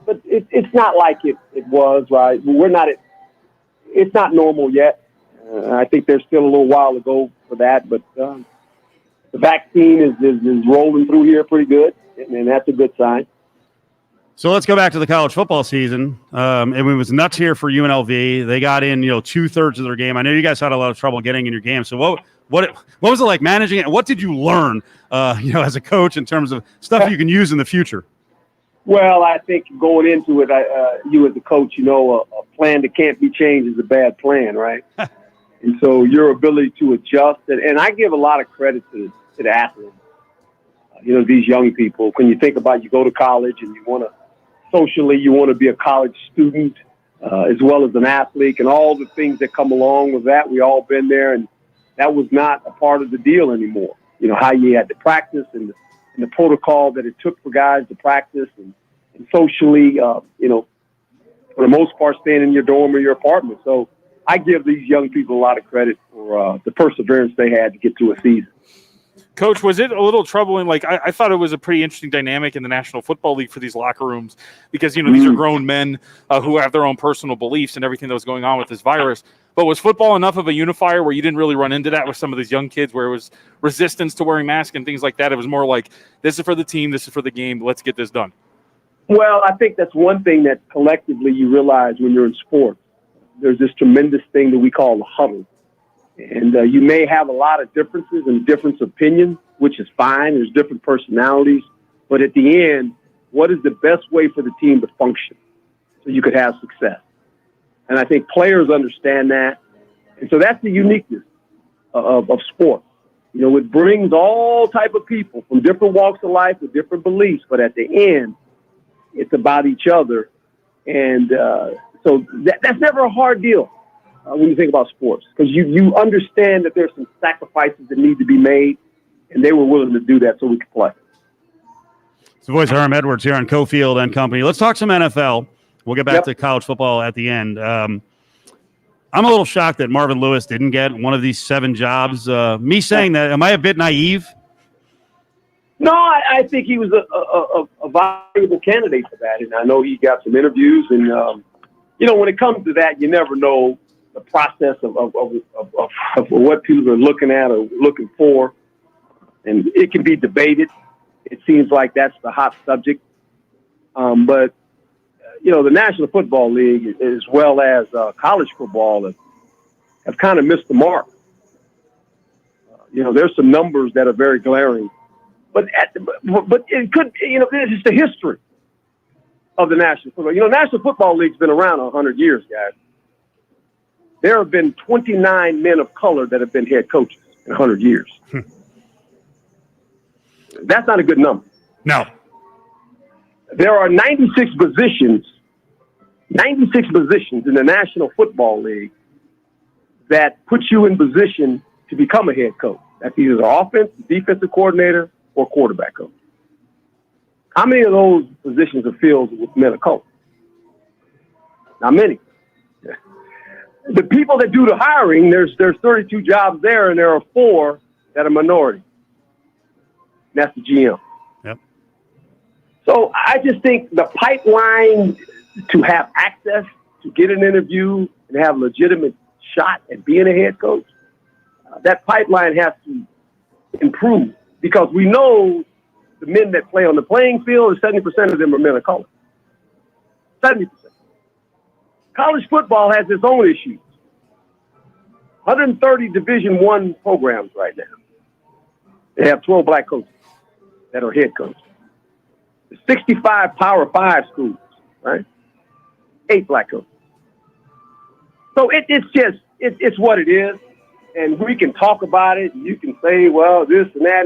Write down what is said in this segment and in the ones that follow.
but it's not like it was, right? We're not at, it's not normal yet. I think there's still a little while to go for that, but the vaccine is rolling through here pretty good, and that's a good sign. So let's go back to the college football season. It was nuts here for UNLV. They got in, 2/3 of their game. I know you guys had a lot of trouble getting in your game. So what was it like managing it? And what did you learn, as a coach in terms of stuff you can use in the future? Well, I think going into it, you as a coach, a plan that can't be changed is a bad plan, right? And so your ability to adjust, and I give a lot of credit to the athletes. These young people, when you think about you go to college and you want to be a college student as well as an athlete and all the things that come along with that. We all been there, and that was not a part of the deal anymore. How you had to practice and the protocol that it took for guys to practice and socially, for the most part, staying in your dorm or your apartment. So I give these young people a lot of credit for the perseverance they had to get through a season. Coach, was it a little troubling? Like, I thought it was a pretty interesting dynamic in the National Football League for these locker rooms because, these are grown men who have their own personal beliefs and everything that was going on with this virus. But was football enough of a unifier where you didn't really run into that with some of these young kids where it was resistance to wearing masks and things like that? It was more like, this is for the team, this is for the game, let's get this done. Well, I think that's one thing that collectively you realize when you're in sports. There's this tremendous thing that we call the huddle. And you may have a lot of differences and different opinions, which is fine. There's different personalities. But at the end, what is the best way for the team to function so you could have success? And I think players understand that. And so that's the uniqueness of sport. It brings all type of people from different walks of life with different beliefs. But at the end, it's about each other. And so that's never a hard deal. When you think about sports, because you understand that there's some sacrifices that need to be made, and they were willing to do that so we could play. It's the voice of Herm Edwards here on Cofield and Company. Let's talk some NFL. We'll get back to college football at the end. I'm a little shocked that Marvin Lewis didn't get one of these 7 jobs. Me saying that, am I a bit naive? No, I think he was a valuable candidate for that, and I know he got some interviews. And when it comes to that, you never know the process of what people are looking at or looking for. And it can be debated. It seems like that's the hot subject. But the National Football League, as well as college football, have kind of missed the mark. There's some numbers that are very glaring. But it could, it's just the history of the National Football. National Football League's been around 100 years, guys. There have been 29 men of color that have been head coaches in 100 years. That's not a good number. No. There are 96 positions in the National Football League that put you in position to become a head coach. That's either the offense, defensive coordinator, or quarterback coach. How many of those positions are filled with men of color? Not many. The people that do the hiring, there's 32 jobs there, and there are 4 that are minority. That's the GM. Yep. So I just think the pipeline to have access to get an interview and have a legitimate shot at being a head coach, that pipeline has to improve because we know the men that play on the playing field, 70% of them are men of color. 70%. College football has its own issues. 130 Division I programs right now. They have 12 black coaches that are head coaches. 65 Power 5 schools, right? 8 black coaches. So it's what it is. And we can talk about it. And you can say, well, this and that.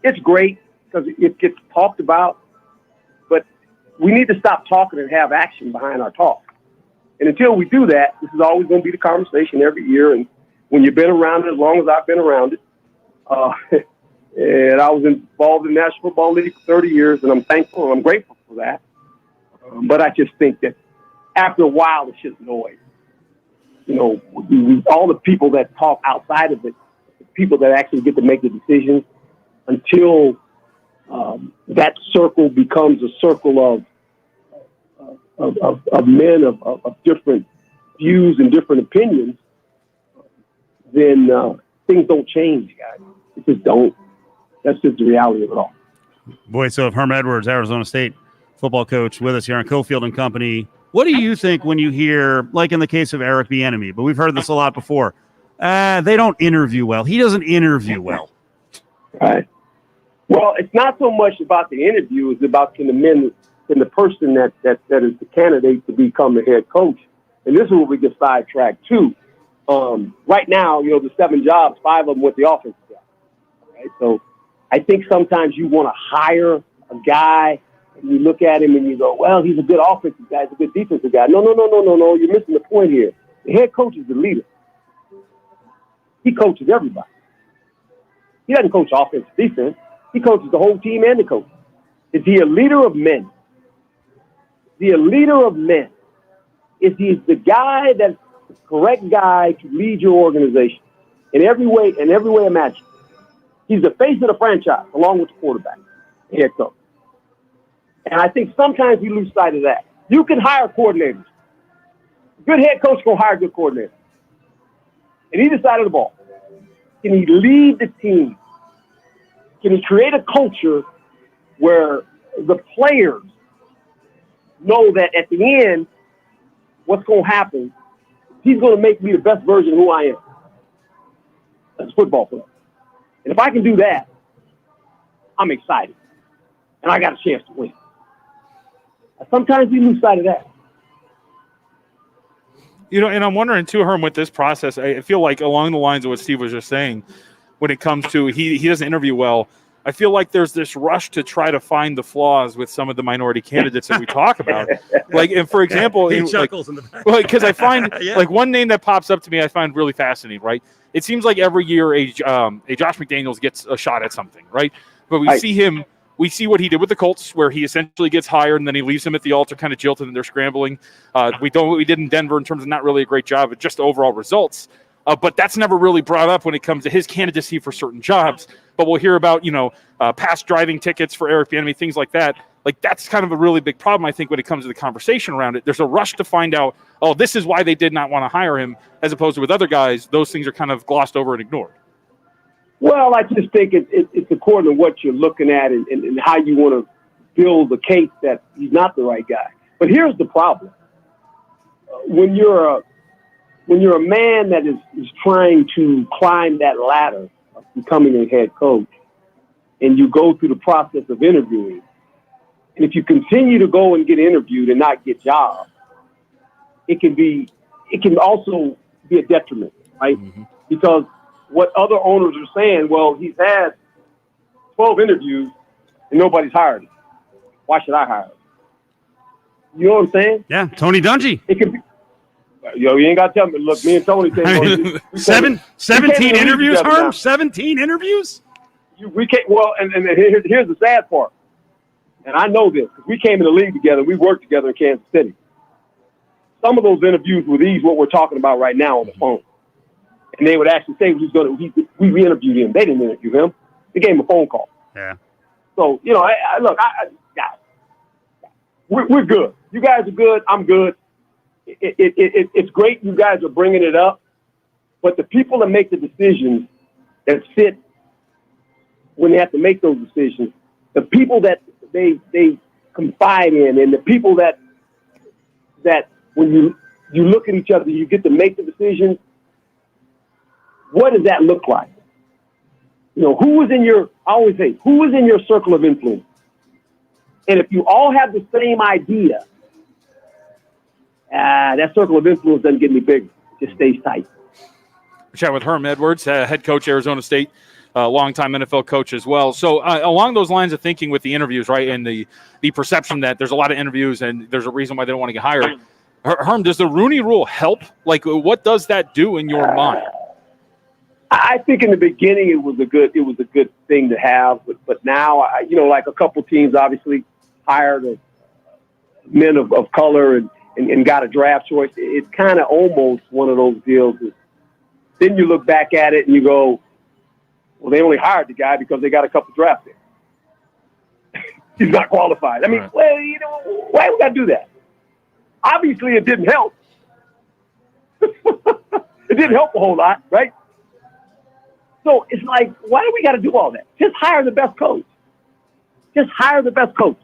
It's great because it gets talked about. But we need to stop talking and have action behind our talk. And until we do that, this is always going to be the conversation every year. And when you've been around it, as long as I've been around it, and I was involved in the National Football League for 30 years, and I'm thankful and I'm grateful for that. But I just think that after a while, it's just noise. All the people that talk outside of it, the people that actually get to make the decisions, until that circle becomes a circle of men of different views and different opinions, then things don't change, guys. It just don't. That's just the reality of it all. Boy, so if Herm Edwards, Arizona State football coach, with us here on Cofield and Company, what do you think when you hear, like in the case of Eric Bieniemy, but we've heard this a lot before, they don't interview well. He doesn't interview well. Right. Well, it's not so much about the interview; it's about can the person that is the candidate to become the head coach. And this is where we get sidetracked too. Right now, the 7 jobs, 5 of them with the offensive guy. Right. So I think sometimes you want to hire a guy and you look at him and you go, well, he's a good offensive guy, he's a good defensive guy. No. You're missing the point here. The head coach is the leader. He coaches everybody. He doesn't coach offense, defense. He coaches the whole team and the coach. Is he a leader of men? Is he a leader of men? Is he the guy that's the correct guy to lead your organization in every way imaginable? He's the face of the franchise along with the quarterback, the head coach. And I think sometimes we lose sight of that. You can hire coordinators. Good head coach can hire good coordinators. And either side of the ball. Can he lead the team? Can he create a culture where the players know that at the end, what's going to happen, he's going to make me the best version of who I am as a football player. And if I can do that, I'm excited. And I got a chance to win. Sometimes we lose sight of that. And I'm wondering too, Herm, with this process, I feel like along the lines of what Steve was just saying, when it comes to he doesn't interview well, I feel like there's this rush to try to find the flaws with some of the minority candidates that we talk about. And for example, he chuckles in the back. Because I find one name that pops up to me, I find really fascinating. Right, it seems like every year a Josh McDaniels gets a shot at something. Right, but we see him. We see what he did with the Colts, where he essentially gets hired and then he leaves them at the altar, kind of jilted, and they're scrambling. We don't what we did in Denver in terms of not really a great job, but just overall results. But that's never really brought up when it comes to his candidacy for certain jobs. But we'll hear about, past driving tickets for Eric Bieniemy, things like that. Like, that's kind of a really big problem, I think, when it comes to the conversation around it. There's a rush to find out, this is why they did not want to hire him, as opposed to with other guys, those things are kind of glossed over and ignored. Well, I just think it's according to what you're looking at and how you want to build the case that he's not the right guy. But here's the problem. When you're a man that is trying to climb that ladder of becoming a head coach, and you go through the process of interviewing, and if you continue to go and get interviewed and not get jobs, it can also be a detriment, right? Mm-hmm. Because what other owners are saying, well, he's had 12 interviews and nobody's hired him. Why should I hire him? You know what I'm saying? Yeah, Tony Dungy. It could be. You ain't got to tell me. Look, me and Tony think 17 interviews, Herm? 17 interviews? We can't. Well, and here's the sad part. And I know this because we came in the league together. We worked together in Kansas City. Some of those interviews were what we're talking about right now on the phone. And they would actually say we interviewed him. They didn't interview him. They gave him a phone call. Yeah. So, we're good. You guys are good. I'm good. It's great you guys are bringing it up. But the people that make the decisions that sit when they have to make those decisions, the people that they confide in, and the people that when you look at each other, you get to make the decisions. What does that look like? Who is in your circle of influence? And if you all have the same idea, that circle of influence doesn't get any bigger. It just stays tight. We're chatting with Herm Edwards, head coach, Arizona State, longtime NFL coach as well. So along those lines of thinking with the interviews, right, and the perception that there's a lot of interviews and there's a reason why they don't want to get hired. Herm, does the Rooney Rule help? Like, what does that do in your mind? I think in the beginning it was a good thing to have, but now like a couple teams obviously hired men of color and got a draft choice. It's kind of almost one of those deals. Then you look back at it and you go, well, they only hired the guy because they got a couple draft picks. He's not qualified. I mean, right. Well, why we got to do that? Obviously, it didn't help. It didn't help a whole lot, right? So it's like, why do we got to do all that? Just hire the best coach. Just hire the best coach.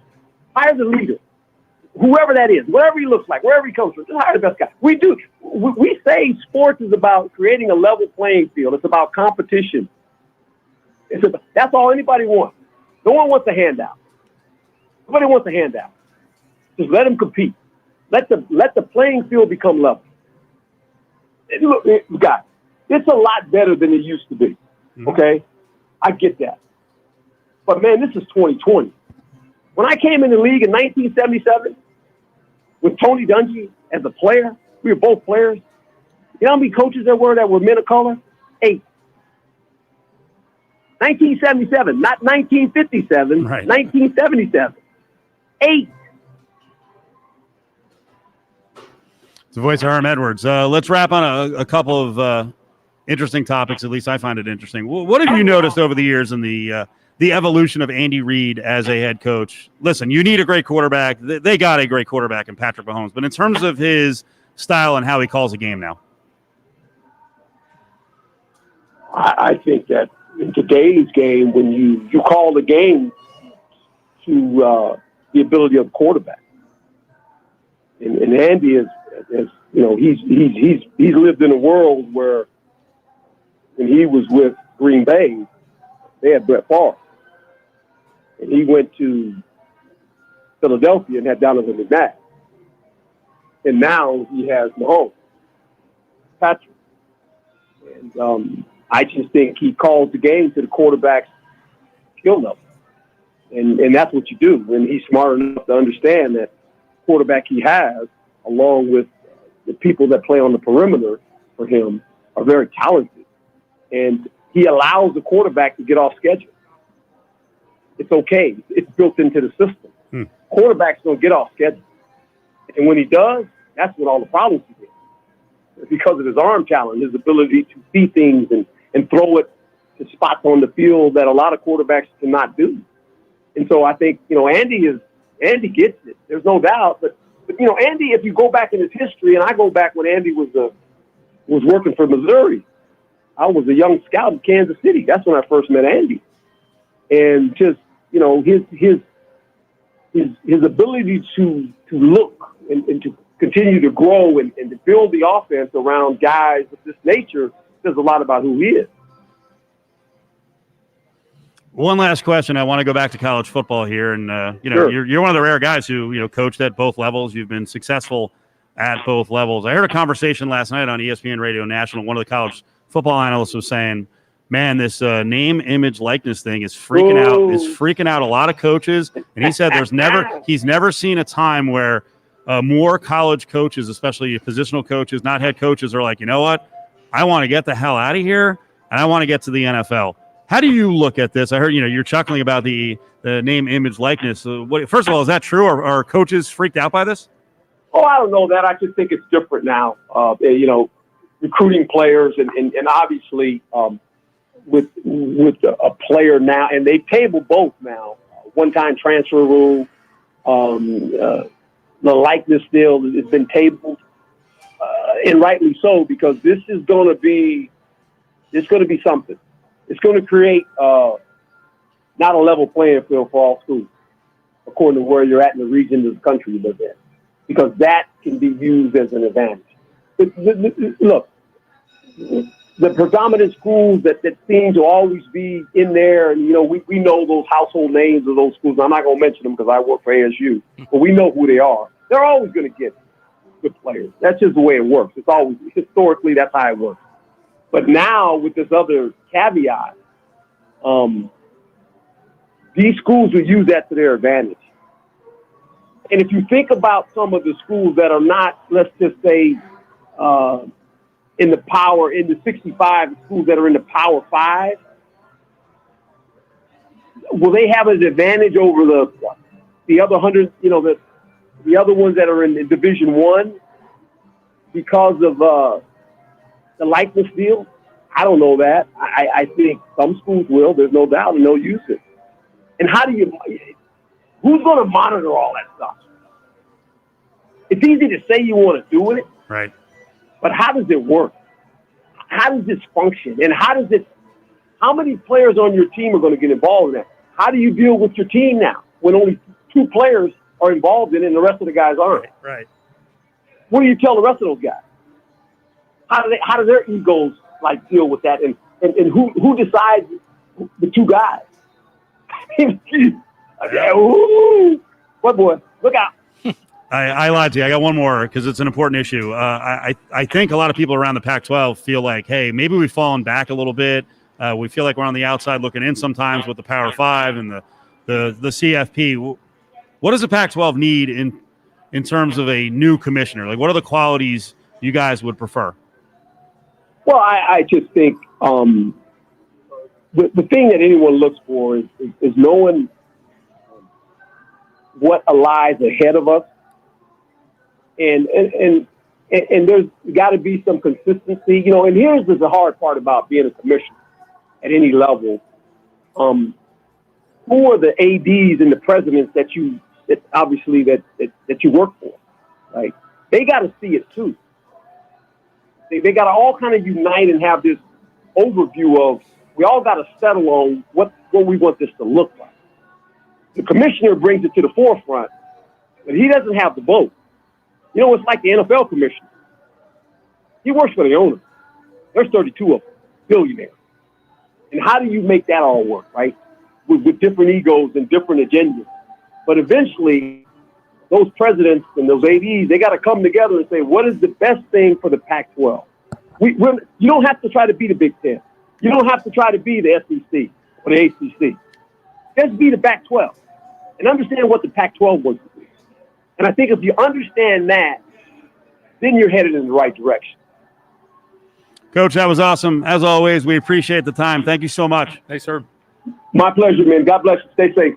Hire the leader. Whoever that is, whatever he looks like, wherever he comes from, just hire the best guy. We do. We say sports is about creating a level playing field. It's about competition. That's all anybody wants. No one wants a handout. Nobody wants a handout. Just let them compete. Let the playing field become level. Look, guys, it's a lot better than it used to be. Okay? I get that. But, man, this is 2020. When I came in the league in 1977 with Tony Dungy as a player, we were both players. You know how many coaches there were that were men of color? 8. 1977, not 1957, Right. 1977. 8. It's the voice of Herm Edwards. Let's wrap on a couple of interesting topics. At least I find it interesting. What have you noticed over the years in the evolution of Andy Reid as a head coach? Listen, you need a great quarterback. They got a great quarterback in Patrick Mahomes. But in terms of his style and how he calls a game now? I think that in today's game, when you call the game to the ability of the quarterback, and Andy is you know, he's lived in a world where when he was with Green Bay, they had Brett Favre, and he went to Philadelphia and had Donovan McNabb, and now he has Mahomes, Patrick, and I just think he calls the game to the quarterback's skill level, and that's what you do. And he's smart enough to understand that quarterback he has, along with the people that play on the perimeter for him, are very talented. And he allows the quarterback to get off schedule. It's okay. It's built into the system. Quarterbacks don't get off schedule. And when he does, that's when all the problems begin. Because of his arm talent, his ability to see things and throw it to spots on the field that a lot of quarterbacks cannot do. And so I think, you know, Andy gets it. There's no doubt. But you know, Andy, if you go back in his history, and I go back when Andy was working for Missouri, I was a young scout in Kansas City. That's when I first met Andy. And just, you know, his ability to look and to continue to grow and to build the offense around guys of this nature says a lot about who he is. One last question. I want to go back to college football here, and you know, Sure. you're one of the rare guys who coached at both levels. You've been successful at both levels. I heard a conversation last night on ESPN Radio National. One of the college football analysts was saying, "Man, this name, image, likeness thing is freaking out. Is freaking out a lot of coaches." And he said, he's never seen a time where more college coaches, especially positional coaches, not head coaches, are like, you know what, I want to get the hell out of here and I want to get to the NFL. How do you look at this? I heard, you're chuckling about the name, image, likeness. First of all, is that true? Are coaches freaked out by this? Oh, I don't know that. I just think it's different now. You know, recruiting players and obviously with a player now, and they table both now. One-time transfer rule, the likeness deal has been tabled, and rightly so, because this is going to be something. It's going to create not a level playing field for all schools, according to where you're at in the region of the country you live in, because that can be used as an advantage. Look, the predominant schools that seem to always be in there, and, we know those household names of those schools. I'm not going to mention them because I work for ASU, but we know who they are. They're always going to get good players. That's just the way it works. It's always, historically, that's how it works. But now with this other caveat, these schools will use that to their advantage. And if you think about some of the schools that are not, let's just say, in the 65 schools that are in the Power 5, will they have an advantage over the other 100, the other ones that are in Division I because of the likeness deal? I don't know that. I think some schools will. There's no doubt, and they'll use it. And who's going to monitor all that stuff? It's easy to say you want to do it, Right. but how does it work? How does this function? And how many players on your team are going to get involved in that? How do you deal with your team now when only 2 players are involved in it and the rest of the guys aren't? Right. What do you tell the rest of those guys? How do their egos like deal with that? And who decides the 2 guys? Okay, ooh. What boy? Look out. I lied to you. I got one more because it's an important issue. I think a lot of people around the Pac-12 feel like, hey, maybe we've fallen back a little bit. We feel like we're on the outside looking in sometimes with the Power 5 and the CFP. What does the Pac-12 need in terms of a new commissioner? Like, what are the qualities you guys would prefer? Well, I just think the thing that anyone looks for is knowing what lies ahead of us. And there's got to be some consistency, and here's the hard part about being a commissioner at any level. Who are the ADs and the presidents that you work for, right? They got to see it too. They got to all kind of unite and have this overview of, we all got to settle on what we want this to look like. The commissioner brings it to the forefront, but he doesn't have the vote. It's like the NFL commissioner. He works for the owner. There's 32 of them, billionaires. And how do you make that all work, right? With different egos and different agendas. But eventually, those presidents and those ADs, they got to come together and say, what is the best thing for the Pac-12? You don't have to try to be the Big Ten. You don't have to try to be the SEC or the ACC. Just be the Pac-12 and understand what the Pac-12 wants to do. And I think if you understand that, then you're headed in the right direction. Coach, that was awesome. As always, we appreciate the time. Thank you so much. Thanks, sir. My pleasure, man. God bless you. Stay safe.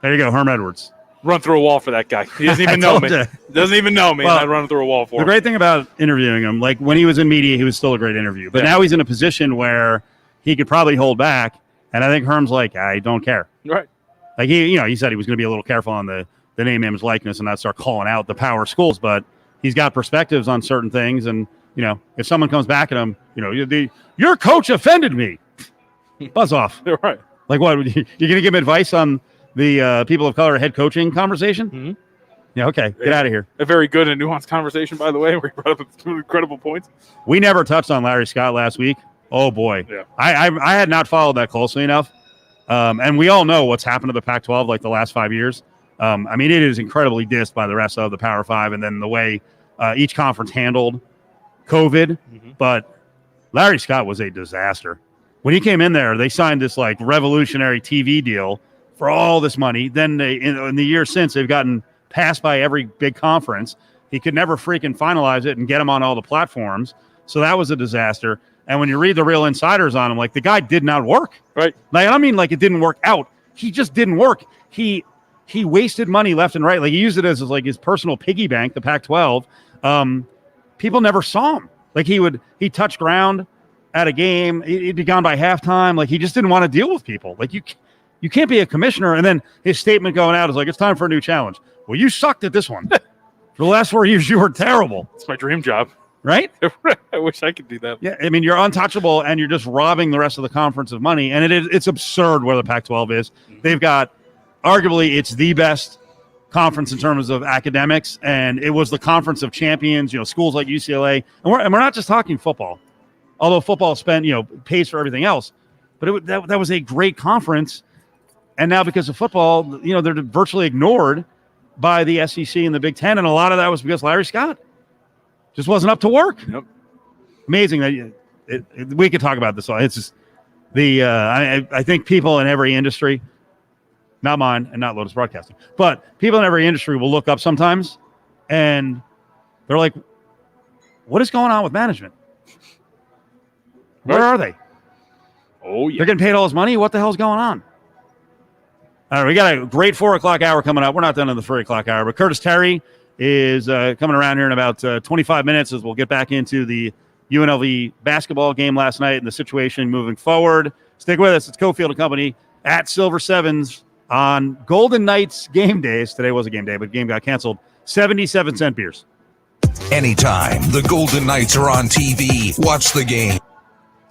There you go, Herm Edwards. Run through a wall for that guy. He doesn't even know me. Doesn't even know me. Well, I'd run through a wall for the him. great thing about interviewing him, like when he was in media, he was still a great interview. But now he's in a position where he could probably hold back. And I think Herm's like, I don't care. Right. Like he said he was going to be a little careful on the name, image, likeness, and not start calling out the power schools. But he's got perspectives on certain things. And, if someone comes back at him, your coach offended me. Buzz off. Right. Like what? You're going to give him advice on the people of color head coaching conversation? Mm-hmm. Yeah, okay. Get out of here. A very good and nuanced conversation, by the way, where he brought up some incredible points. We never touched on Larry Scott last week. Oh, boy. Yeah. I had not followed that closely enough. And we all know what's happened to the Pac-12 like the last 5 years. It is incredibly dissed by the rest of the Power 5 and then the way each conference handled COVID. Mm-hmm. But Larry Scott was a disaster. When he came in there, they signed this like revolutionary TV deal for all this money. Then in the year since, they've gotten passed by every big conference. He could never freaking finalize it and get him on all the platforms. So that was a disaster. And when you read the real insiders on him, like the guy did not work. Right. Like, I don't mean like it didn't work out. He just didn't work. He wasted money left and right. Like he used it as like his personal piggy bank, the Pac-12. People never saw him. Like he touched ground at a game. He'd be gone by halftime. Like he just didn't want to deal with people. Like you can't be a commissioner. And then his statement going out is like, it's time for a new challenge. Well, you sucked at this one. For the last 4 years, you were terrible. It's my dream job. Right? I wish I could do that. Yeah, you're untouchable, and you're just robbing the rest of the conference of money. And it's absurd where the Pac-12 is. They've got, arguably, it's the best conference in terms of academics, and it was the conference of champions, schools like UCLA. And we're not just talking football, although football pays for everything else. But that was a great conference. And now because of football, they're virtually ignored by the SEC and the Big Ten. And a lot of that was because Larry Scott just wasn't up to work. Yep. Amazing that we could talk about this. It's just I think people in every industry, not mine and not Lotus Broadcasting, but people in every industry will look up sometimes and they're like, what is going on with management? Where are they? Oh, yeah. They're getting paid all this money. What the hell's going on? All right, we got a great 4 o'clock hour coming up. We're not done in the 3 o'clock hour, but Curtis Terry is coming around here in about 25 minutes as we'll get back into the UNLV basketball game last night and the situation moving forward. Stick with us. It's Cofield & Company at Silver Sevens on Golden Knights game days. Today was a game day, but the game got canceled. 77-cent beers. Anytime the Golden Knights are on TV, watch the game.